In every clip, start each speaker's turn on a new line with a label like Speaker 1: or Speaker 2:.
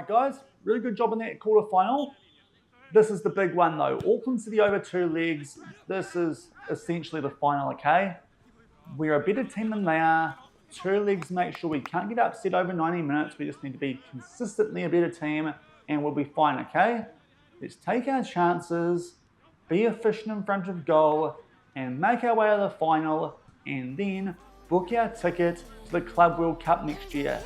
Speaker 1: Alright guys, really good job in that quarter final. This is the big one though. Auckland City over 2 legs. This is essentially the final, okay? We're a better team than they are. 2 legs make sure we can't get upset over 90 minutes. We just need to be consistently a better team and we'll be fine, okay? Let's take our chances, be efficient in front of goal, and make our way to the final, and then book our ticket to the Club World Cup next year.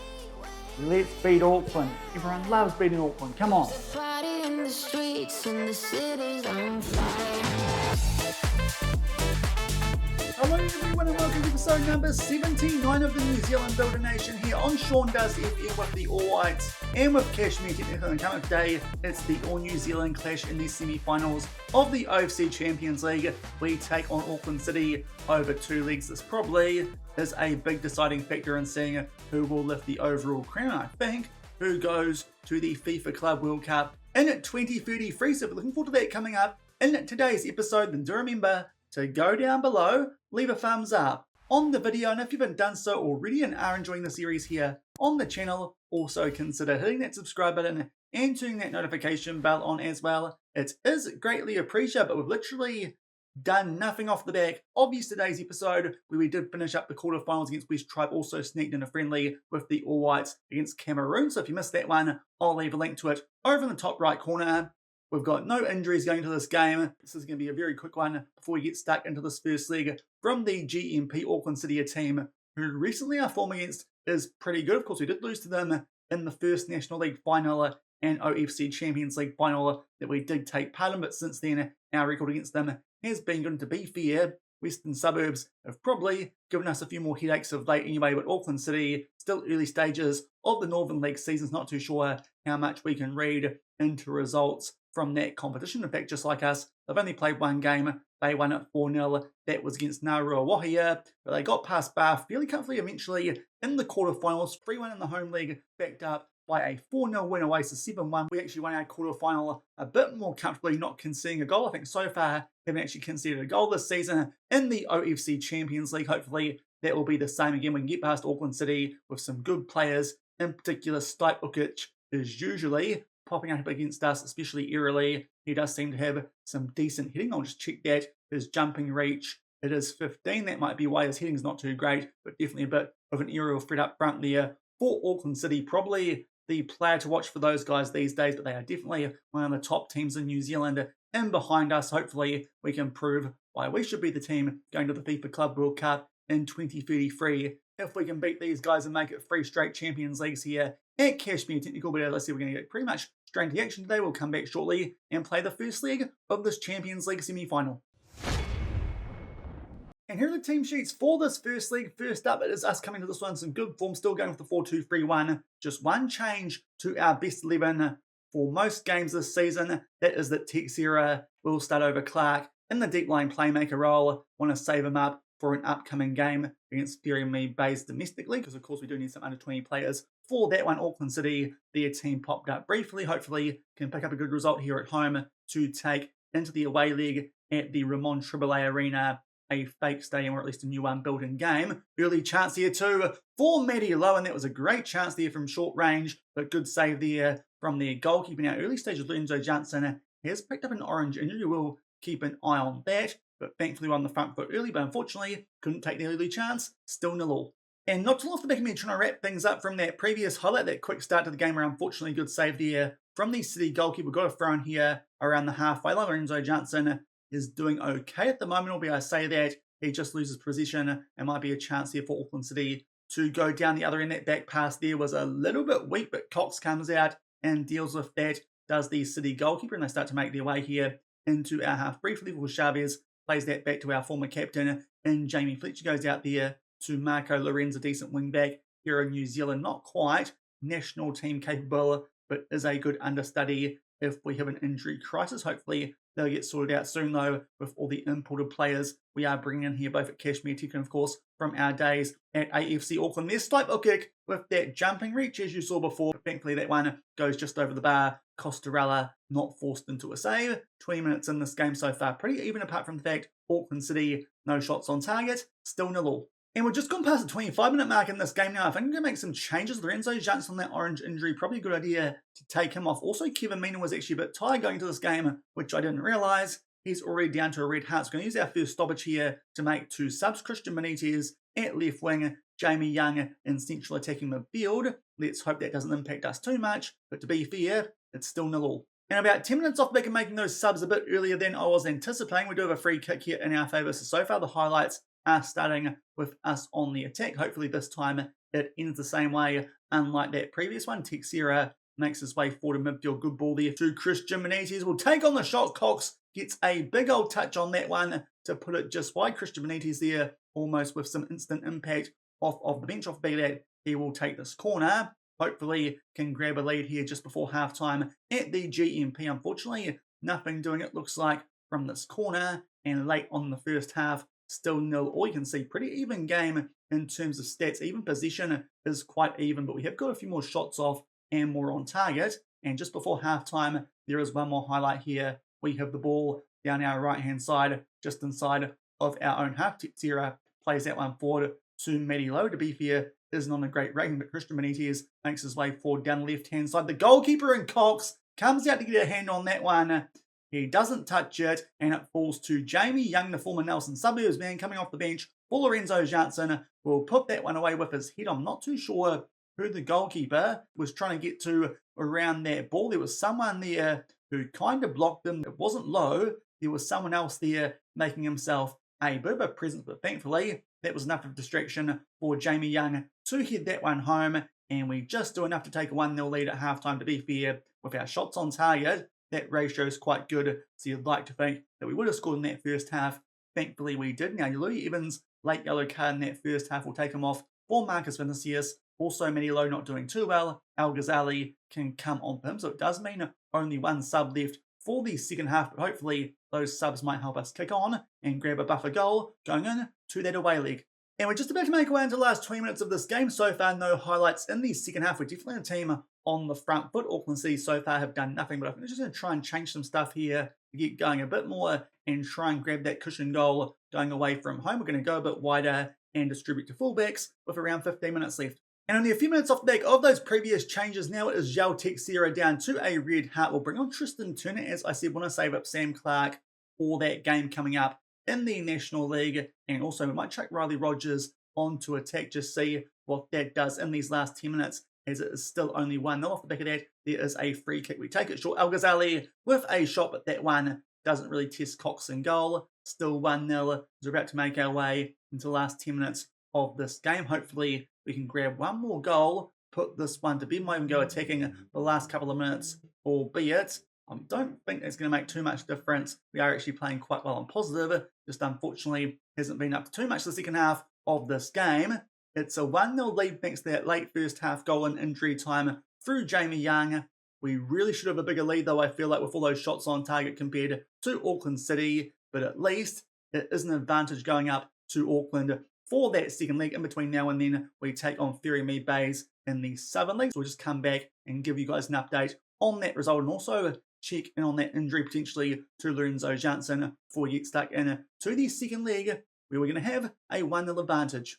Speaker 1: Let's beat Auckland. Everyone loves beating Auckland. Come on. Hello everyone and welcome to episode number 79 of the New Zealand Builder Nation here on Shaun Does FM with the All Whites and with Cashmere Technical. And coming up today, it's the All New Zealand clash in the semi-finals of the OFC Champions League. We take on Auckland City over 2 legs. This probably is a big deciding factor in seeing who will lift the overall crown. I think who goes to the FIFA Club World Cup in 2033. So we're looking forward to that coming up in today's episode. And do remember to go down below, leave a thumbs up on the video, and if you haven't done so already and are enjoying the series here on the channel, also consider hitting that subscribe button and turning that notification bell on as well. It is greatly appreciated, but we've literally done nothing off the back of yesterday's episode where we did finish up the quarterfinals against West Tribe, also sneaked in a friendly with the All Whites against Cameroon. So if you missed that one, I'll leave a link to it over in the top right corner. We've got no injuries going to this game. This is going to be a very quick one before we get stuck into this first leg from the GMP Auckland City, a team who recently our form against is pretty good. Of course, we did lose to them in the first National League final and OFC Champions League final that we did take part in, but since then our record against them has been good. To be fair, Western Suburbs have probably given us a few more headaches of late anyway, but Auckland City, still early stages of the Northern League season, not too sure how much we can read into results from that competition. In fact, just like us, they've only played one game. They won it 4-0. That was against Narua Wahia, but they got past Bath fairly comfortably eventually in the quarterfinals. 3-1 in the home league, backed up by a 4-0 win away, so 7-1. We actually won our quarterfinal a bit more comfortably, not conceding a goal. I think so far haven't actually conceded a goal this season in the OFC Champions League. Hopefully that will be the same again. We can get past Auckland City with some good players, in particular Stipe Ukic is usually popping up against us, especially eerily. He does seem to have some decent hitting. I'll just check that. His jumping reach, it is 15. That might be why his hitting's not too great, but definitely a bit of an aerial threat up front there for Auckland City. Probably the player to watch for those guys these days, but they are definitely one of the top teams in New Zealand. And behind us, hopefully, we can prove why we should be the team going to the FIFA Club World Cup in 2033. If we can beat these guys and make it 3 straight Champions Leagues here at Cashmere Technical. But as I said, we're going to get pretty much straight into action today. We'll come back shortly and play the first leg of this Champions League semi-final. And here are the team sheets for this first league. First up, it is us coming to this one. Some good form, still going with the 4-2-3-1. Just one change to our best 11 for most games this season. That is that Texera will start over Clark in the deep line playmaker role. Want to save him up for an upcoming game against Ferrymead Bays domestically, because of course we do need some under 20 players for that one. Auckland City, their team popped up briefly. Hopefully can pick up a good result here at home to take into the away leg at the Ramon Triboulet Arena, a fake stadium or at least a new one built in game. Early chance here too for Matty Lowe, and that was a great chance there from short range, but good save there from their goalkeeper. Now early stage of Lorenzo Johnson has picked up an orange injury. We'll keep an eye on that, but thankfully on the front foot early, but unfortunately couldn't take the early chance. Still 0-0. And not too long off the back of me trying to wrap things up from that previous highlight, that quick start to the game where unfortunately good save there from the City goalkeeper. Got a throw in here around the halfway line. Lorenzo Johnson is doing okay at the moment, albeit I say that he just loses possession and might be a chance here for Auckland City to go down the other end. That back pass there was a little bit weak, but Cox comes out and deals with that, does the City goalkeeper, and they start to make their way here into our half briefly. For Chavez plays that back to our former captain, and Jamie Fletcher goes out there to Marco Lorenz, a decent wing back here in New Zealand. Not quite national team capable, but is a good understudy if we have an injury crisis. Hopefully they'll get sorted out soon though with all the imported players we are bringing in here, both at Cashmere Technical and of course from our days at AFC Auckland. There's Stipe Ukic with that jumping reach as you saw before, but thankfully that one goes just over the bar. Costarella not forced into a save. 20 minutes in this game so far, pretty even apart from the fact Auckland City no shots on target, still 0-0. And we've just gone past the 25-minute mark in this game now. I think I'm going to make some changes. Lorenzo Jansen on that orange injury, probably a good idea to take him off. Also, Kevin Mina was actually a bit tired going into this game, which I didn't realise. He's already down to a red heart. So we're going to use our first stoppage here to make 2 subs. Christian Benitez at left wing, Jamie Young in central attacking midfield. Let's hope that doesn't impact us too much. But to be fair, it's still 0-0. And about 10 minutes off the back of making those subs a bit earlier than I was anticipating, we do have a free kick here in our favour. So far the highlights are starting with us on the attack. Hopefully this time it ends the same way, unlike that previous one. Teixeira makes his way forward to midfield. Good ball there to Christian Benitez. Will take on the shot. Cox gets a big old touch on that one to put it just wide. Christian Benitez there, almost with some instant impact off of the bench. Off the back of that, he will take this corner. Hopefully can grab a lead here just before halftime at the GMP. Unfortunately, nothing doing it looks like from this corner. And late on the first half, still 0. All you can see, pretty even game in terms of stats. Even possession is quite even, but we have got a few more shots off and more on target. And just before halftime, there is one more highlight here. We have the ball down our right-hand side, just inside of our own half. Teixeira plays that one forward to Matty Lowe. To be fair, isn't on a great rating, but Christian Benitez makes his way forward down the left-hand side. The goalkeeper in Cox comes out to get a hand on that one. He doesn't touch it, and it falls to Jamie Young, the former Nelson Suburbs man, coming off the bench for Lorenzo Jansen. Will put that one away with his head. I'm not too sure who the goalkeeper was trying to get to around that ball. There was someone there who kind of blocked him. It wasn't Lowe. There was someone else there making himself a bit of a presence, but thankfully that was enough of a distraction for Jamie Young to head that one home, and we just do enough to take a 1-0 lead at halftime. To be fair, with our shots on target, that ratio is quite good, so you'd like to think that we would have scored in that first half. Thankfully, we did. Now, Louis Evans, late yellow card in that first half, will take him off for Marcus Vinicius. Also, Matty Lowe not doing too well. Al Ghazali can come on for him, so it does mean only one sub left for the second half, but hopefully those subs might help us kick on and grab a buffer goal going in to that away leg. And we're just about to make our way into the last 20 minutes of this game. So far, no highlights in the second half. We're definitely a team on the front foot. Auckland City so far have done nothing, but I'm just going to try and change some stuff here to get going a bit more and try and grab that cushion goal going away from home. We're going to go a bit wider and distribute to fullbacks with around 15 minutes left. And only a few minutes off the back of those previous changes, now it is João Teixeira down to a red heart. We'll bring on Tristan Turner, as I said, want to save up Sam Clark for that game coming up in the National League. And also we might chuck Riley Rogers onto attack, just see what that does in these last 10 minutes, as it is still only 1-0. Off the back of that, there is a free kick. We take it short. Al Ghazali with a shot, but that one doesn't really test Cox in goal. Still 1-0. We're about to make our way into the last 10 minutes of this game. Hopefully we can grab one more goal, put this one to bed. Might even go attacking the last couple of minutes, albeit I don't think it's going to make too much difference. We are actually playing quite well on positive. Just unfortunately hasn't been up to too much the second half of this game. It's a 1-0 lead thanks to that late first half goal in injury time through Jamie Young. We really should have a bigger lead though, I feel like, with all those shots on target compared to Auckland City. But at least it is an advantage going up to Auckland for that second leg. In between now and then, we take on Ferrymead Bays in the Southern League. So we'll just come back and give you guys an update on that result, and also check in on that injury potentially to Lorenzo Jansen before we get stuck in to the second leg, where we're going to have a 1-0 advantage.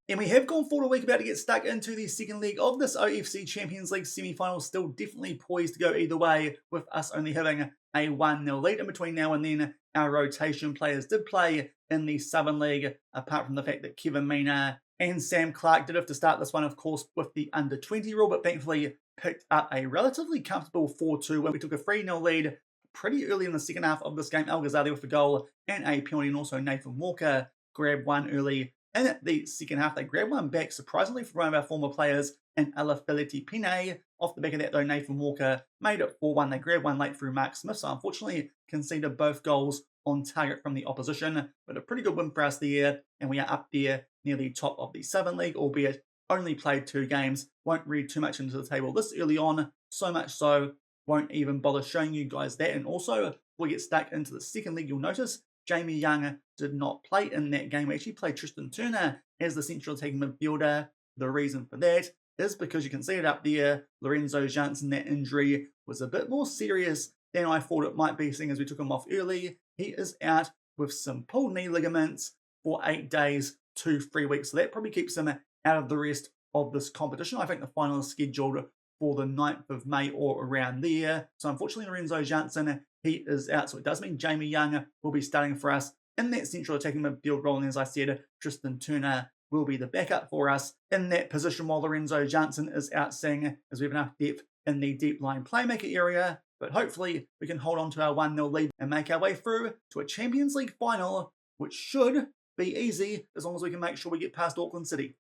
Speaker 1: And we have gone forward a week about to get stuck into the second leg of this OFC Champions League semi-final. Still definitely poised to go either way, with us only having a 1-0 lead. In between now and then, our rotation players did play in the Southern League, apart from the fact that Kevin Mina and Sam Clark did have to start this one, of course, with the under-20 rule, but thankfully picked up a relatively comfortable 4-2 when we took a 3-0 lead pretty early in the second half of this game. Al Ghazali with a goal and a penalty, and also Nathan Walker grabbed one early in the second half. They grabbed one back, surprisingly, from one of our former players in Alafiliti Pine. Off the back of that, though, Nathan Walker made it 4-1. They grabbed one late through Mark Smith, so unfortunately conceded both goals on target from the opposition. But a pretty good win for us there, and we are up there near the top of the Southern League, albeit only played 2 games. Won't read too much into the table this early on, so much so won't even bother showing you guys that. And also, we get stuck into the second league, you'll notice Jamie Young did not play in that game. We actually played Tristan Turner as the central attacking midfielder. The reason for that is because you can see it up there. Lorenzo Jansen, that injury was a bit more serious than I thought it might be, seeing as we took him off early. He is out with some pulled knee ligaments. for 8 days to 3 weeks. So that probably keeps him out of the rest of this competition. I think the final is scheduled for the 9th of May or around there. So unfortunately, Lorenzo Janssen, he is out. So it does mean Jamie Young will be starting for us in that central attacking midfield role. And as I said, Tristan Turner will be the backup for us in that position while Lorenzo Janssen is out, seeing as we have enough depth in the deep line playmaker area. But hopefully we can hold on to our 1-0 lead and make our way through to a Champions League final, which should be easy as long as we can make sure we get past Auckland City.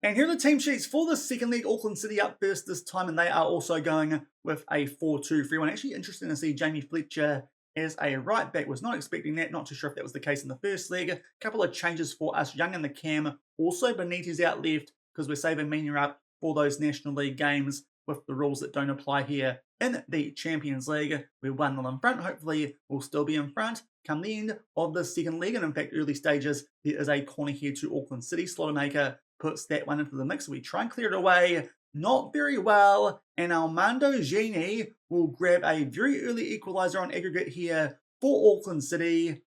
Speaker 1: And here are the team sheets for the second leg. Auckland City up first this time, and they are also going with a 4-2-3-1. Actually interesting to see Jamie Fletcher as a right back. Was not expecting that. Not too sure if that was the case in the first leg. A couple of changes for us. Young in the cam. Also Benitez out left because we're saving Mina up for those National League games with the rules that don't apply here in the Champions League. We're 1-0 in front. Hopefully we'll still be in front come the end of the second leg. And in fact, early stages, there is a corner here to Auckland City. Slaughtermaker puts that one into the mix. We try and clear it away. Not very well. And Armando Gini will grab a very early equaliser on aggregate here for Auckland City.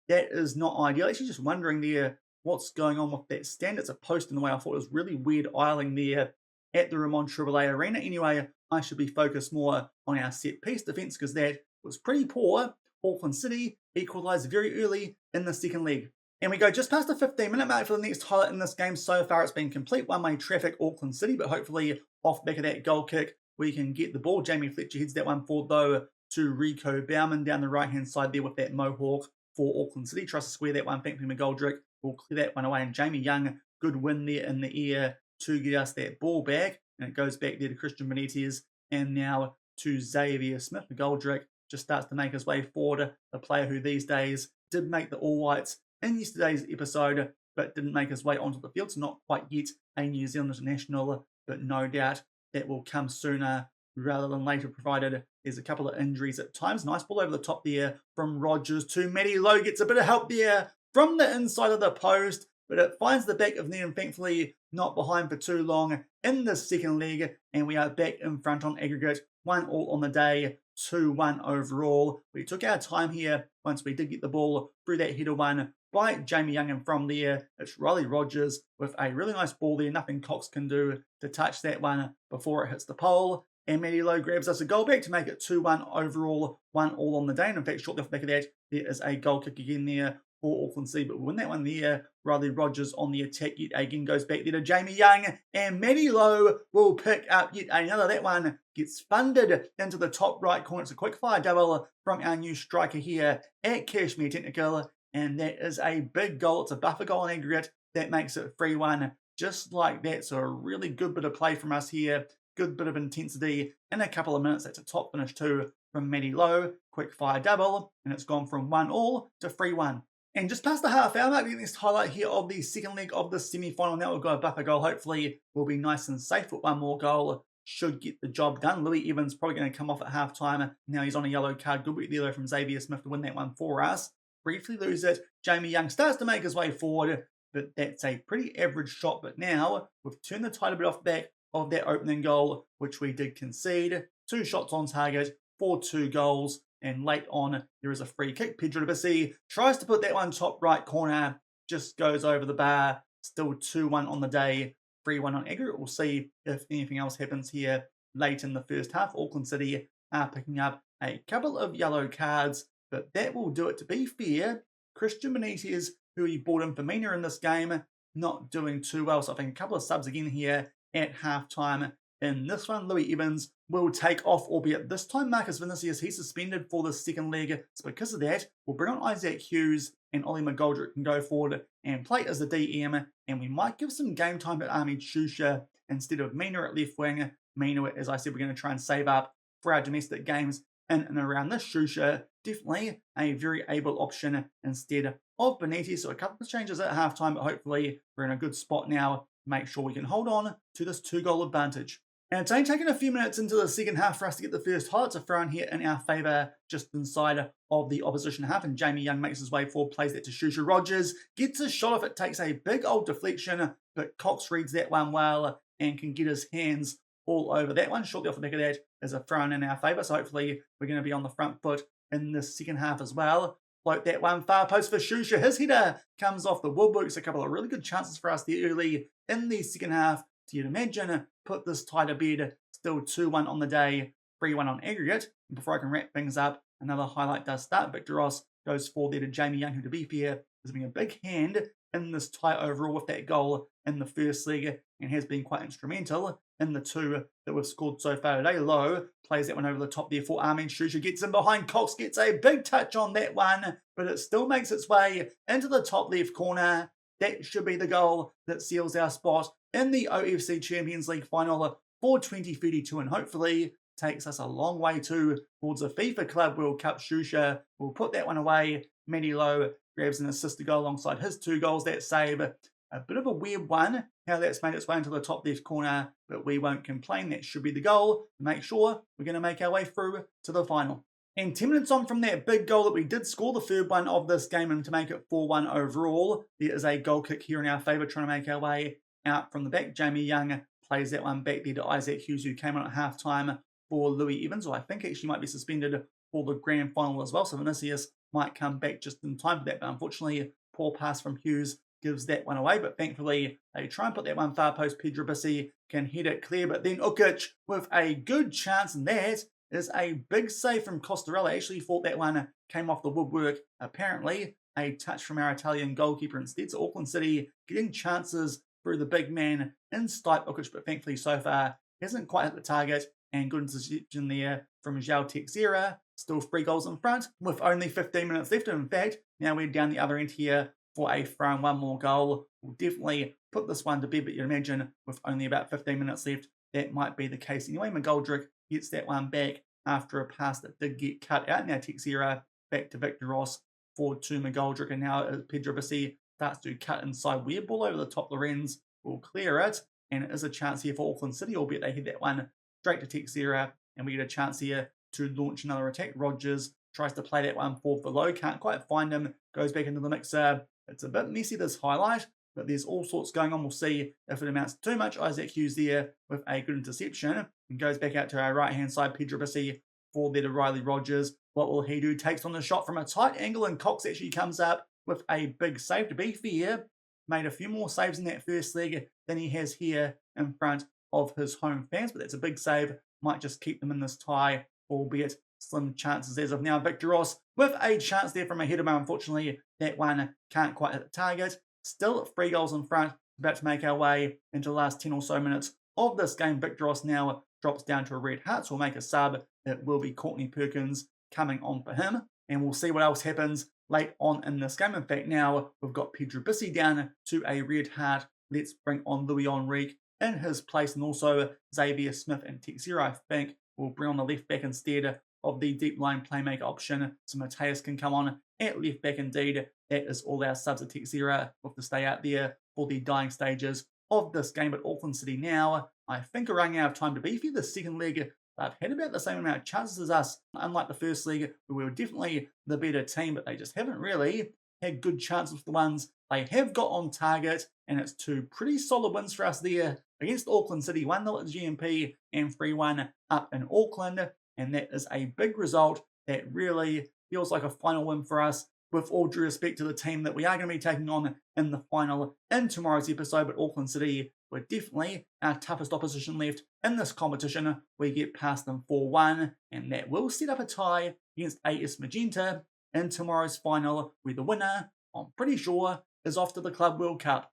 Speaker 1: That is not ideal. Actually, just wondering there what's going on with that stand. It's a post in the way. I thought it was really weird idling there at the Ramon Triboulet Arena. Anyway, I should be focused more on our set-piece defence because that was pretty poor. Auckland City equalised very early in the second leg. And we go just past the 15-minute mark for the next highlight in this game. So far, it's been complete one-way traffic, Auckland City, but hopefully off the back of that goal kick, we can get the ball. Jamie Fletcher heads that one forward, though, to Rico Bauman down the right-hand side there with that mohawk for Auckland City. Tries to square that one. Thankfully, McGoldrick will clear that one away. And Jamie Young, good win there in the air to get us that ball back. And it goes back there to Christian Benitez and now to Xavier Smith. McGoldrick just starts to make his way forward. A player who these days did make the All Whites in yesterday's episode, but didn't make his way onto the field. So not quite yet a New Zealand international, but no doubt that will come sooner rather than later, provided there's a couple of injuries at times. Nice ball over the top there from Rogers to Matty Lowe. Gets a bit of help there from the inside of the post, but it finds the back of net and thankfully not behind for too long in the second leg. And we are back in front on aggregate. 1-1 on the day, 2-1 overall. We took our time here once we did get the ball through that header one by Jamie Young, and from there it's Riley Rogers with a really nice ball there. Nothing Cox can do to touch that one before it hits the pole. And Matty Lowe grabs us a goal back to make it 2-1 overall, 1-1 on the day. And in fact, shortly off the back of that, there is a goal kick again there for Auckland City. But we win that one there. Riley Rogers on the attack yet again goes back there to Jamie Young. And Matty Lowe will pick up yet another. That one gets funded into the top right corner. It's a quick fire double from our new striker here at Cashmere Technical. And that is a big goal. It's a buffer goal on aggregate. That makes it 3-1 just like that. So a really good bit of play from us here. Good bit of intensity in a couple of minutes. That's a top finish too from Matty Lowe. Quick fire double. And it's gone from 1-1 to 3-1. And just past the half hour mark, the next highlight here of the second leg of the semi-final. Now we've got a buffer goal. Hopefully we'll be nice and safe with one more goal. Should get the job done. Louis Evans probably going to come off at half-time. Now he's on a yellow card. Good bit there from Xavier Smith to win that one for us. Briefly lose it. Jamie Young starts to make his way forward, but that's a pretty average shot. But now we've turned the tide a bit off the back of that opening goal, which we did concede. 2 shots on target for 2 goals. And late on, there is a free kick. Pedro Debisi tries to put that one top right corner, just goes over the bar. Still 2-1 on the day, 3-1 on aggregate. We'll see if anything else happens here late in the first half. Auckland City are picking up a couple of yellow cards, but that will do it. To be fair, Christian Benitez, who he brought in for Mina in this game, not doing too well. So I think a couple of subs again here at halftime. In this one, Louis Evans will take off, albeit this time Marcus Vinicius, he's suspended for the second leg. So because of that, we'll bring on Isaac Hughes and Ollie McGoldrick can go forward and play as the DM. And we might give some game time to Ahmed Shusha instead of Mina at left wing. Mina, as I said, we're going to try and save up for our domestic games in and around this. Shusha, definitely a very able option instead of Benitez. So a couple of changes at halftime, but hopefully we're in a good spot now. Make sure we can hold on to this 2-goal advantage. And it's only taken a few minutes into the second half for us to get the first highlights of thrown here in our favour, just inside of the opposition half. And Jamie Young makes his way forward, plays that to Shusha. Rogers gets a shot off. It takes a big old deflection, but Cox reads that one well and can get his hands all over that one. Shortly off the back of that is a throw in our favour. So hopefully we're going to be on the front foot in the second half as well. float that one far post for Shusha. His header comes off the woodworks. A couple of really good chances for us there early in the second half. So you'd imagine put this tie to bed. Still 2-1 on the day, 3-1 on aggregate. And before I can wrap things up, another highlight does start. Victor Ross goes forward there to Jamie Young, who, to be fair, has been a big hand in this tie overall with that goal in the first leg and has been quite instrumental in the two that we've scored so far today. Low plays that one over the top there for Armin Shusha, gets in behind. Cox gets a big touch on that one, but it still makes its way into the top left corner. That should be the goal that seals our spot in the OFC Champions League final for 2032 and hopefully takes us a long way towards a FIFA Club World Cup. Shusha will put that one away. Matty Lowe grabs an assist to go alongside his 2 goals. That save, a bit of a weird one, how that's made its way into the top left corner, but we won't complain. That should be the goal to make sure we're going to make our way through to the final. And 10 minutes on from that big goal that we did score, the third one of this game, and to make it 4-1 overall, there is a goal kick here in our favour, trying to make our way out from the back. Jamie Young plays that one back there to Isaac Hughes, who came on at half-time for Louis Evans, who I think actually might be suspended for the grand final as well. So Vinicius might come back just in time for that, but unfortunately, poor pass from Hughes gives that one away. But thankfully, they try and put that one far post. Pedro Bissi can hit it clear, but then Ukic with a good chance, and that is a big save from Costarella. Actually thought that one came off the woodwork. Apparently, a touch from our Italian goalkeeper instead. So Auckland City getting chances through the big man in Stipe Ukic, but thankfully so far hasn't quite hit the target. And good interception there from João Teixeira. Still 3 goals in front with only 15 minutes left. In fact, now we're down the other end here for a throw and 1 more goal. We'll definitely put this one to bed, but you'd imagine with only about 15 minutes left, that might be the case anyway. McGoldrick gets that one back after a pass that did get cut out. Now Teixeira back to Victor Ross, forward to McGoldrick, and now Pedro Bissi starts to cut inside. Weird ball over the top. Lorenz will clear it, and it is a chance here for Auckland City, albeit they hit that one straight to Teixeira, and we get a chance here to launch another attack. Rogers tries to play that one forward for Low, can't quite find him, goes back into the mixer. It's a bit messy, this highlight, but there's all sorts going on. We'll see if it amounts to too much. Isaac Hughes there with a good interception, and goes back out to our right-hand side. Pedro Bissi forward there to Riley Rogers. What will he do? Takes on the shot from a tight angle, and Cox actually comes up with a big save. To be fair, made a few more saves in that first leg than he has here in front of his home fans, but that's a big save. Might just keep them in this tie, albeit slim chances as of now. Victor Ross with a chance there from a header, but unfortunately that one can't quite hit the target. Still 3 goals in front, about to make our way into the last 10 or so minutes of this game. Victor Ross now drops down to a red heart, so we'll make a sub. It will be Courtney Perkins coming on for him, and we'll see what else happens late on in this game. In fact, now we've got Pedro Bissi down to a red heart. Let's bring on Louis Enrique in his place, and also Xavier Smith and Teixeira, I think, will bring on the left back instead of the deep line playmaker option. So Mateus can come on at left back indeed. That is all our subs at Teixeira. We'll have to stay out there for the dying stages of this game. But Auckland City now, I think, are running out of time. To be fair, the second leg, they've had about the same amount of chances as us. Unlike the first leg, we were definitely the better team, but they just haven't really had good chances with the ones they have got on target. And it's 2 pretty solid wins for us there against Auckland City. 1-0 at GMP and 3-1 up in Auckland. And that is a big result that really feels like a final win for us, with all due respect to the team that we are going to be taking on in the final in tomorrow's episode. But Auckland City were definitely our toughest opposition left in this competition. We get past them 4-1, and that will set up a tie against AS Magenta in tomorrow's final, where the winner, I'm pretty sure, is off to the Club World Cup.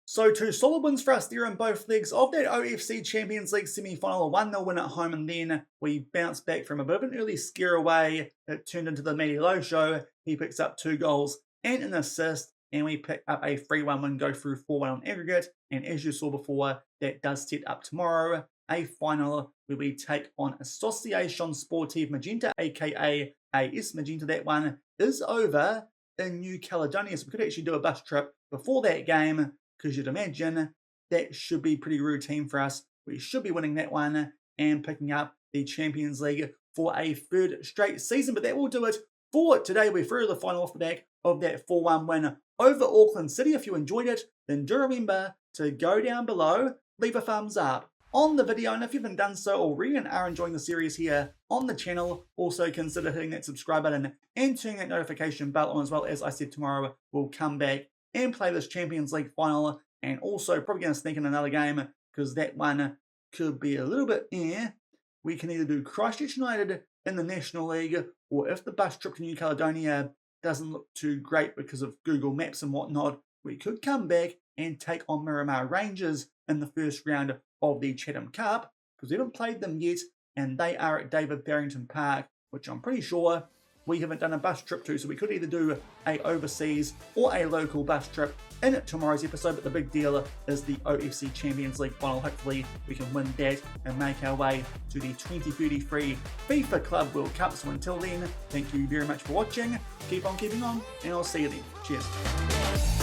Speaker 1: So 2 solid wins for us there in both legs of that OFC Champions League semi-final. A 1-0 win at home, and then we bounced back from a bit of an early scare away. It turned into the Matty Lowe show. He picks up 2 goals and an assist, and we pick up a 3-1 win, go through 4-1 on aggregate. And as you saw before, that does set up tomorrow a final where we take on Association Sportive Magenta, aka AS Magenta. That one is over in New Caledonia, so we could actually do a bus trip before that game, because you'd imagine that should be pretty routine for us. We should be winning that one and picking up the Champions League for a 3rd straight season. But that will do it for today. We're through to the final off the back of that 4-1 win over Auckland City. If you enjoyed it, then do remember to go down below, leave a thumbs up on the video, and if you haven't done so already and are enjoying the series here on the channel, also consider hitting that subscribe button and turning that notification bell on as well. As I said, tomorrow we'll come back and play this Champions League final, and also probably going to sneak in another game because that one could be a little bit We can either do Christchurch United in the National League, or if the bus trip to New Caledonia doesn't look too great because of Google Maps and whatnot, we could come back and take on Miramar Rangers in the first round of the Chatham Cup, because we haven't played them yet, and they are at David Barrington Park, which I'm pretty sure we haven't done a bus trip to, so we could either do a overseas or a local bus trip in tomorrow's episode. But the big deal is the OFC Champions League final. Hopefully we can win that and make our way to the 2033 FIFA Club World Cup. So until then, thank you very much for watching, keep on keeping on, and I'll see you then. Cheers.